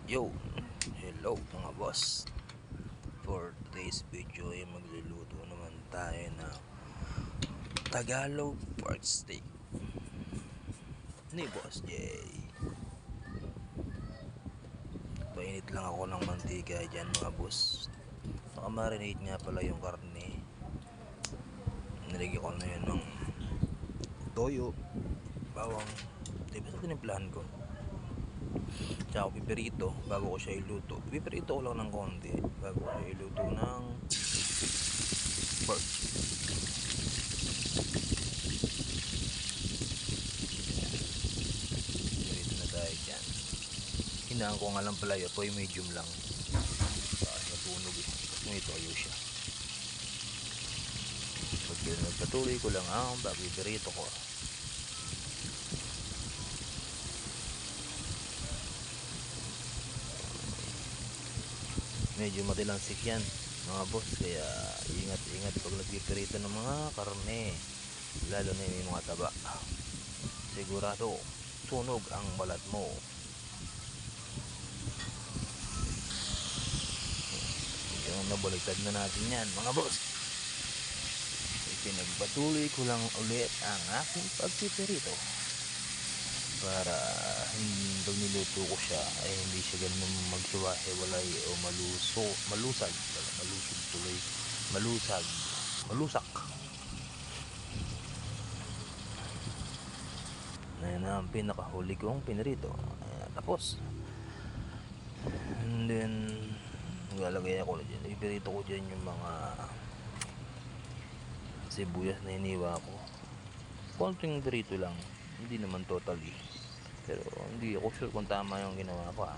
Yo, hello mga boss. For today's video ay magluluto naman tayo ng Tagalog pork steak ni Boss J. Painit lang ako ng mantika dyan mga boss. Nakamarinate nga pala yung karne. Nilagyan ko na yun ng toyo, bawang. Diba sa tinimplahan ko? Tsaka pipirito bago ko siya iluto. Pipirito ko lang ng konti bago ko siya iluto ng pork. Pipirito na tayo dyan. Hinaan ko nga lang pala yun. Apoy medium lang. Baka matunog eh. Tapos may toyo siya. Pag nagpatuloy ko lang ang pipirito ko. Medyo matilansik yan mga boss, kaya ingat-ingat pag nagpipirito ng mga karne, lalo na yung mga taba. Sigurado sunog ang balat mo. Yung nabaliktad na natin yan mga boss. Ipinagpatuloy ko lang ulit ang aking pagpipirito para pag niluto ko siya ay hindi siya ganun maghiwa-hiwalay o malusag tuloy, malusak. Ayan na ang pinakahuli kong pinirito. Ayan, tapos and then maglalagay ako na dyan, ipirito ko dyan yung mga sibuyas na hiniwa ko. Konting pirito lang, hindi naman totally, pero hindi ako sure kung tama yung ginawa ko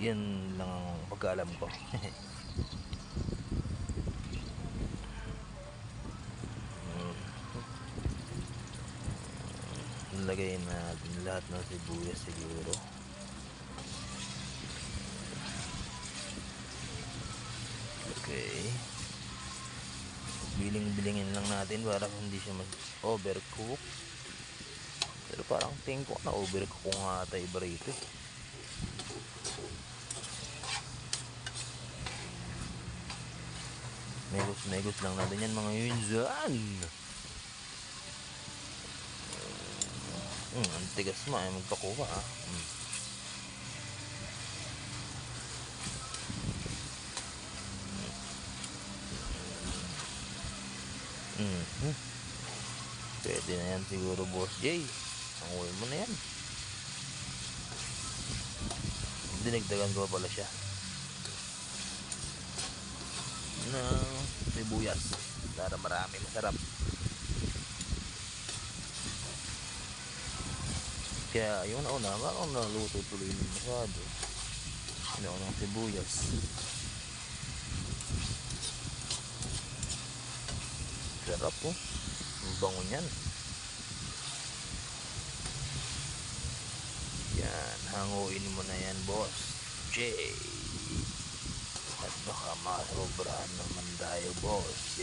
yan lang ang pagkaalam ko. Lagay natin lahat ng sibuyas siguro. Okay, biling-bilingin lang natin para hindi siya mag-overcook. Pero parang tingin ko na overcook ko nga ata iba rito. Megos lang natin yan mga yunzan. Ang tigas mo ay magpakuha Pwede na yan siguro Boss J. Anguin mo na yan. Dinagdagan ko pa pala siya ng sibuyas para marami, masarap. Kaya yung nauna parang naluto tuloy ng masyado. Yung ng sibuyas sarap po. Ang bango niyan. Yan, hanguin mo na yan Boss J. At baka masobrahan naman tayo Boss J.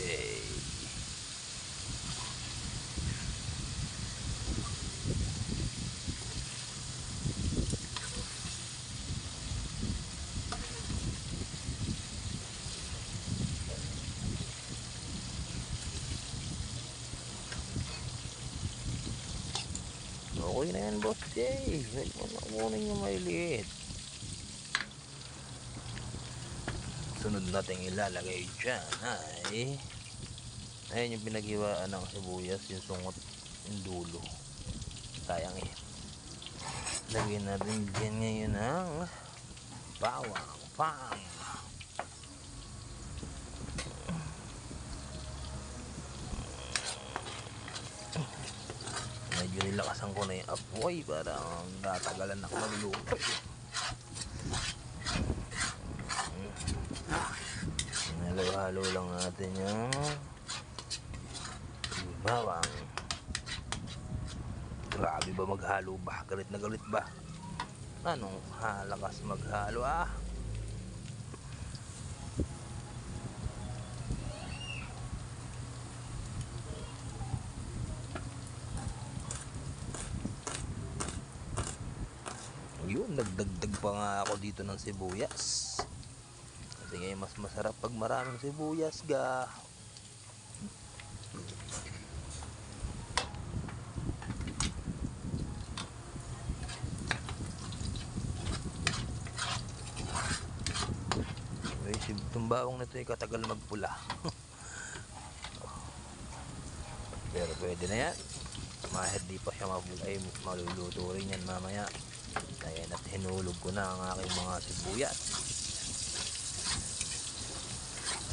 Okay na yan Boss J. Huwag mo na kunin yung mailiit. Sunod natin ilalagay dyan ay ayun yung pinaghiwaan ng sibuyas, yung sungot, yung dulo. Sayang eh. Lagyan natin dyan ngayon ang bawang pang. Medyo nilakasan ko na yung apoy para natagalan ako magluluto. Halo-halo lang natin yung bawang. Grabe ba maghalo ba? Galit na galit ba? Anong halakas maghalo Yun, nagdagdag pa nga ako dito ng sibuyas. Kasi ngayon mas masarap pag maraming sibuyas ga. Itong bawang na ito ay katagal magpula. Pero pwede na yan. Mahit di pa siya ay maluluto rin yan mamaya. Ayan, at hinulog ko na ang aking mga sibuyas.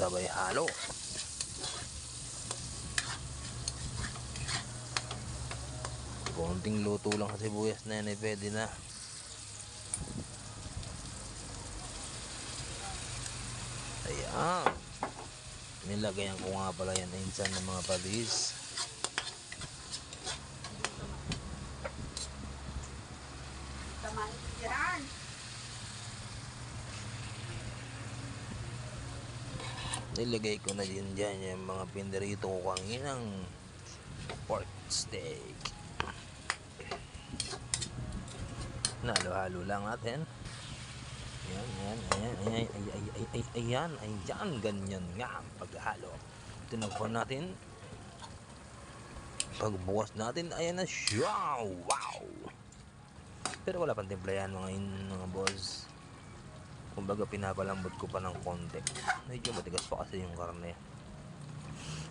Sabay halo. Konting luto lang sa sibuyas na yan ay pwede na. Ayan. Nilagayan ko nga pala yan insan ng mga palis. Nilagay ko na din dyan yung mga pinirito ko kanginang pork steak. Nalo-halo lang natin. Ayan, ganyan nga ang paghalo. Tinagpan natin. Pagbukas natin, ayan na siya. Wow! Pero wala pang timpla yan mga boss. Kumbaga pinapalambot ko pa ng konti. Medyo matigas pa kasi yung karne.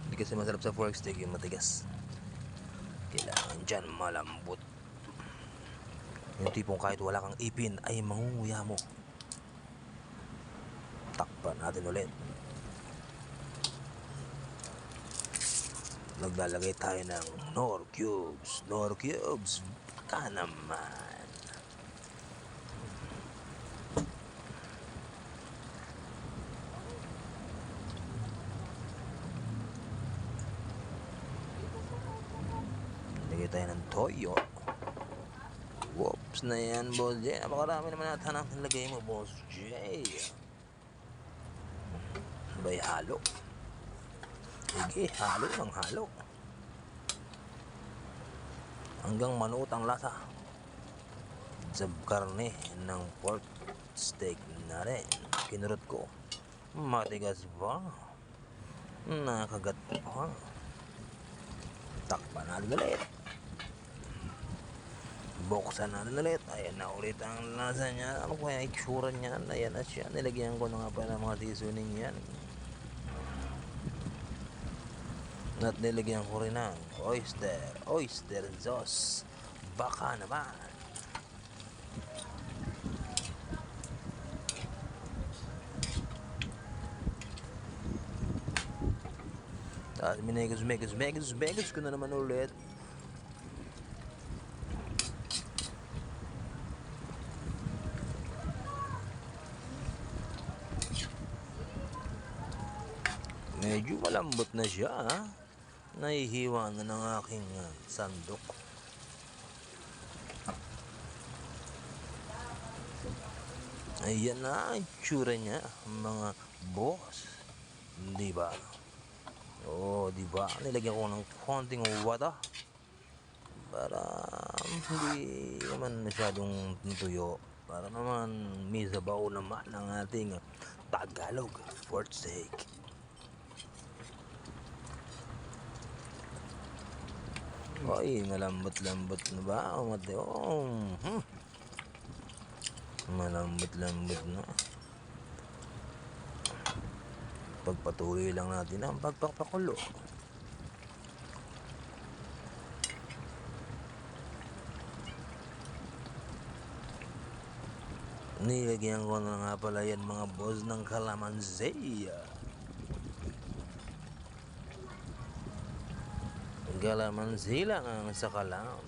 Hindi kasi masarap sa pork steak yung matigas. Kailangan dyan malambot. Yung tipong kahit wala kang ipin ay mangunguya mo. Takpan natin ulit. Naglalagay tayo ng Knorr cubes. Knorr cubes. Baka naman. Lagay tayo ng toyo. Whoops na yan, Boss J. Napakarami naman natin ang nilagay mo, Boss J. Sabay halo. Sige, halo ng halo. Hanggang manuot ang lasa sa karne ng pork steak na rin. Kinurot ko. Matigas ba? Nakagat pa. Takpan natin ulit. Buksan natin ulit. Ayan na ulit ang lasa niya. Ano kaya itsura niya? Ayan na siya. Nilagyan ko na nga pa ng mga seasoning yan. At nilagyan ko rin ng oyster sauce. Baka naman. At megas ko na naman ulit. Medyo malambot na siya, ha? Nahihiwa na ng aking sandok. Ayan na ang tsura niya, mga boss. Di ba? Oh, di ba? Nilagyan ko ng konting water para hindi naman masyadong tuyo. Para naman may sabaw naman ang ating Tagalog pork steak. Ay, malambot-lambot na ba? Malambot-lambot na. Pagpatuloy lang natin ang pagpapakulo. Nilagyan ko na nga pala yan mga boss ng kalamansi. Kalamansi lang ang sakalam.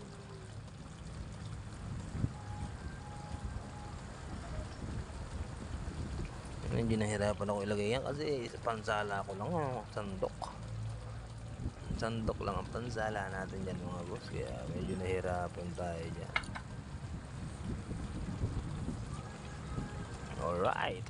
Medyo nahirapan ako ilagay yan kasi pansala ko lang, sandok lang ang pansala natin dyan mga boss, kaya medyo nahirapan tayo dyan. Alright,